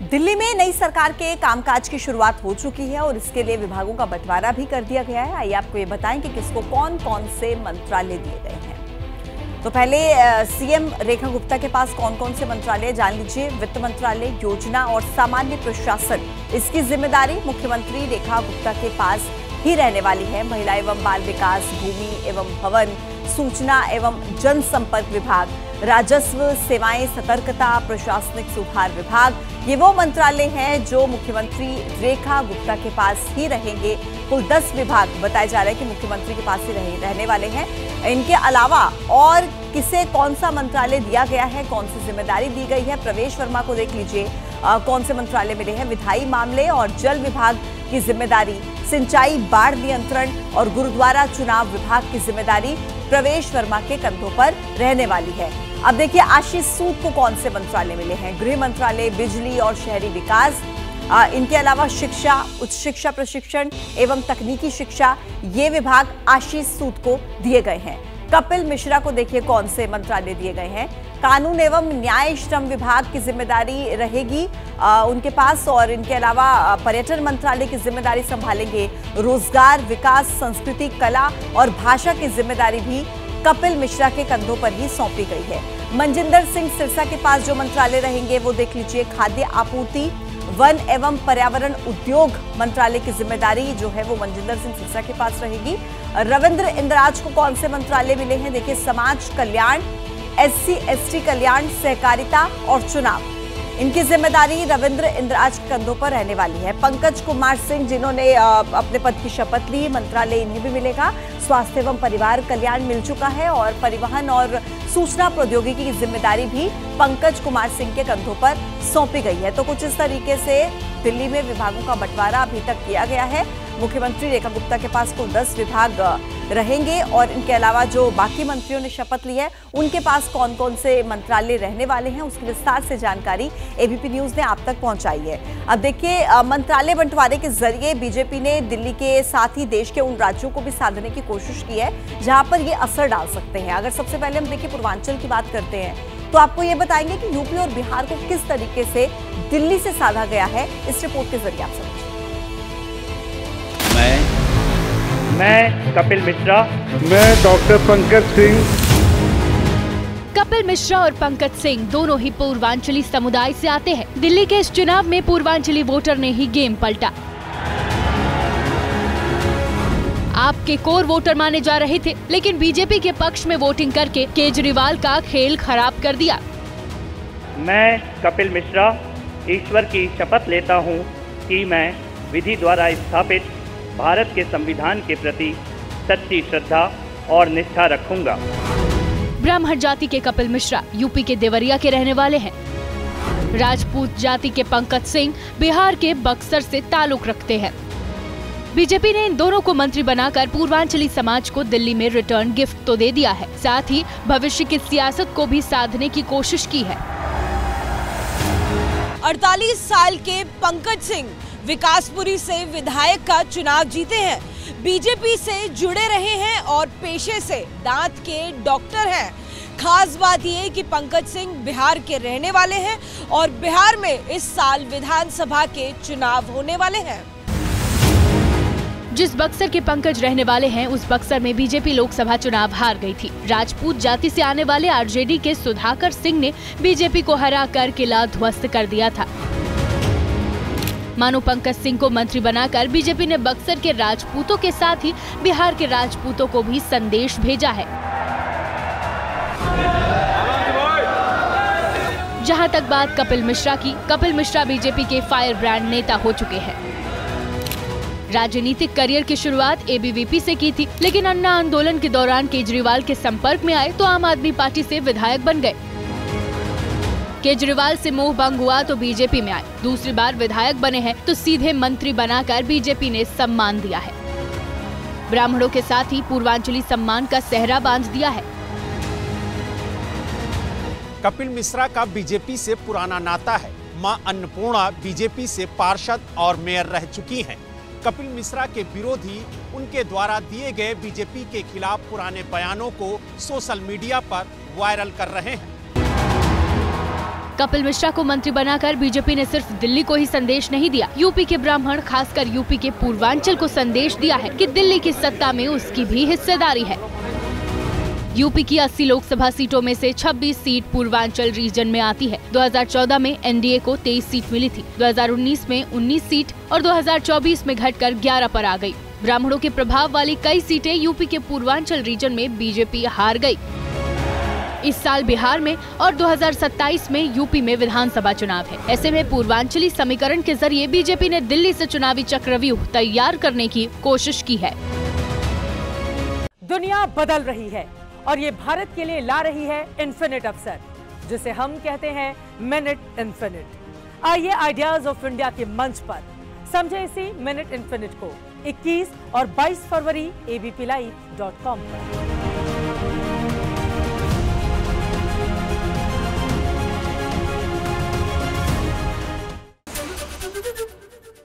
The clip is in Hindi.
दिल्ली में नई सरकार के कामकाज की शुरुआत हो चुकी है और इसके लिए विभागों का बंटवारा भी कर दिया गया है। आइए आपको ये बताएं कि किसको कौन कौन से मंत्रालय दिए गए हैं। तो पहले सीएम रेखा गुप्ता के पास कौन कौन से मंत्रालय जान लीजिए। वित्त मंत्रालय, योजना और सामान्य प्रशासन, इसकी जिम्मेदारी मुख्यमंत्री रेखा गुप्ता के पास ही रहने वाली है। महिला एवं बाल विकास, भूमि एवं भवन, सूचना एवं जनसंपर्क विभाग, राजस्व सेवाएं, सतर्कता, प्रशासनिक सुधार विभाग, ये वो मंत्रालय हैं जो मुख्यमंत्री रेखा गुप्ता के पास ही रहेंगे। कुल 10 विभाग बताए जा रहे हैं कि मुख्यमंत्री के पास ही रहने वाले हैं। इनके अलावा और किसे कौन सा मंत्रालय दिया गया है, कौन सी जिम्मेदारी दी गई है, प्रवेश वर्मा को देख लीजिए कौन से मंत्रालय मिले हैं। विधायी मामले और जल विभाग की जिम्मेदारी, सिंचाई, बाढ़ नियंत्रण और गुरुद्वारा चुनाव विभाग की जिम्मेदारी प्रवेश वर्मा के कंधों पर रहने वाली है। अब देखिए आशीष सूद को कौन से मंत्रालय मिले हैं। गृह मंत्रालय, बिजली और शहरी विकास, इनके अलावा शिक्षा, उच्च शिक्षा प्रशिक्षण एवं तकनीकी शिक्षा, ये विभाग आशीष सूद को दिए गए हैं। कपिल मिश्रा को देखिए कौन से मंत्रालय दिए गए हैं। कानून एवं न्याय श्रम विभाग की जिम्मेदारी रहेगी उनके पास और इनके अलावा पर्यटन मंत्रालय की जिम्मेदारी संभालेंगे। रोजगार, विकास, संस्कृति, कला और भाषा की जिम्मेदारी भी कपिल मिश्रा के कंधों पर ही सौंपी गई है। मनजिंदर सिंह सिरसा के पास जो मंत्रालय रहेंगे वो देख लीजिए। खाद्य आपूर्ति, वन एवं पर्यावरण उद्योग मंत्रालय की जिम्मेदारी जो है वो मनजिंदर सिंह सिरसा के पास रहेगी। रविंद्र इंद्राज को कौन से मंत्रालय मिले हैं, देखिए समाज कल्याण, SC/ST कल्याण, सहकारिता और चुनाव, इनकी जिम्मेदारी रविंद्र इंद्राज के कंधों पर रहने वाली है। पंकज कुमार सिंह जिन्होंने अपने पद की शपथ ली, मंत्रालय इन्हें भी मिलेगा। स्वास्थ्य एवं परिवार कल्याण मिल चुका है और परिवहन और सूचना प्रौद्योगिकी की जिम्मेदारी भी पंकज कुमार सिंह के कंधों पर सौंपी गई है। तो कुछ इस तरीके से दिल्ली में विभागों का बंटवारा अभी तक किया गया है। मुख्यमंत्री रेखा गुप्ता के पास कुल 10 विभाग रहेंगे और इनके अलावा जो बाकी मंत्रियों ने शपथ ली है उनके पास कौन कौन से मंत्रालय रहने वाले हैं उसकी विस्तार से जानकारी एबीपी न्यूज ने आप तक पहुंचाई है। अब देखिए मंत्रालय बंटवारे के जरिए बीजेपी ने दिल्ली के साथ ही देश के उन राज्यों को भी साधने की कोशिश की है जहां पर ये असर डाल सकते हैं। अगर सबसे पहले हम देखिए पूर्वांचल की बात करते हैं तो आपको ये बताएंगे कि यूपी और बिहार को किस तरीके से दिल्ली से साधा गया है, इस रिपोर्ट के जरिए आप समझिए। मैं कपिल मिश्रा, मैं डॉक्टर पंकज सिंह। कपिल मिश्रा और पंकज सिंह दोनों ही पूर्वांचली समुदाय से आते हैं। दिल्ली के इस चुनाव में पूर्वांचली वोटर ने ही गेम पलटा। आपके कोर वोटर माने जा रहे थे, लेकिन बीजेपी के पक्ष में वोटिंग करके केजरीवाल का खेल खराब कर दिया। मैं कपिल मिश्रा ईश्वर की शपथ लेता हूं कि मैं विधि द्वारा स्थापित भारत के संविधान के प्रति सच्ची श्रद्धा और निष्ठा रखूंगा। ब्राह्मण जाति के कपिल मिश्रा यूपी के देवरिया के रहने वाले हैं। राजपूत जाति के पंकज सिंह बिहार के बक्सर से ताल्लुक रखते हैं। बीजेपी ने इन दोनों को मंत्री बनाकर पूर्वांचली समाज को दिल्ली में रिटर्न गिफ्ट तो दे दिया है, साथ ही भविष्य की सियासत को भी साधने की कोशिश की है। 48 साल के पंकज सिंह विकासपुरी से विधायक का चुनाव जीते हैं। बीजेपी से जुड़े रहे हैं और पेशे से दांत के डॉक्टर हैं। खास बात यह कि पंकज सिंह बिहार के रहने वाले हैं और बिहार में इस साल विधानसभा के चुनाव होने वाले हैं। जिस बक्सर के पंकज रहने वाले हैं उस बक्सर में बीजेपी लोकसभा चुनाव हार गई थी। राजपूत जाति से आने वाले आरजेडी के सुधाकर सिंह ने बीजेपी को हराकर किला ध्वस्त कर दिया था। मानो पंकज सिंह को मंत्री बनाकर बीजेपी ने बक्सर के राजपूतों के साथ ही बिहार के राजपूतों को भी संदेश भेजा है। जहां तक बात कपिल मिश्रा की, कपिल मिश्रा बीजेपी के फायर ब्रांड नेता हो चुके हैं। राजनीतिक करियर की शुरुआत एबीवीपी से की थी, लेकिन अन्ना आंदोलन के दौरान केजरीवाल के संपर्क में आए तो आम आदमी पार्टी से विधायक बन गए। केजरीवाल से मोह भंग हुआ तो बीजेपी में आए। दूसरी बार विधायक बने हैं तो सीधे मंत्री बनाकर बीजेपी ने सम्मान दिया है। ब्राह्मणों के साथ ही पूर्वांचली सम्मान का सेहरा बांध दिया है। कपिल मिश्रा का बीजेपी से पुराना नाता है। मां अन्नपूर्णा बीजेपी से पार्षद और मेयर रह चुकी हैं। कपिल मिश्रा के विरोधी उनके द्वारा दिए गए बीजेपी के खिलाफ पुराने बयानों को सोशल मीडिया पर वायरल कर रहे हैं। कपिल मिश्रा को मंत्री बनाकर बीजेपी ने सिर्फ दिल्ली को ही संदेश नहीं दिया, यूपी के ब्राह्मण खासकर यूपी के पूर्वांचल को संदेश दिया है कि दिल्ली की सत्ता में उसकी भी हिस्सेदारी है। यूपी की 80 लोकसभा सीटों में से 26 सीट पूर्वांचल रीजन में आती है। 2014 में एनडीए को 23 सीट मिली थी, 2019 में 19 सीट और 2024 में घटकर 11 पर आ गई। ब्राह्मणों के प्रभाव वाली कई सीटें यूपी के पूर्वांचल रीजन में बीजेपी हार गई। इस साल बिहार में और 2027 में यूपी में विधानसभा चुनाव है। ऐसे में पूर्वांचली समीकरण के जरिए बीजेपी ने दिल्ली से चुनावी चक्रव्यूह तैयार करने की कोशिश की है। दुनिया बदल रही है और ये भारत के लिए ला रही है इन्फिनिट अवसर, जिसे हम कहते हैं मिनट इन्फिनिट। आइए आइडियाज ऑफ इंडिया के मंच पर समझे इसी मिनट इन्फिनिट को 21 और 22 फरवरी abplive.com पर।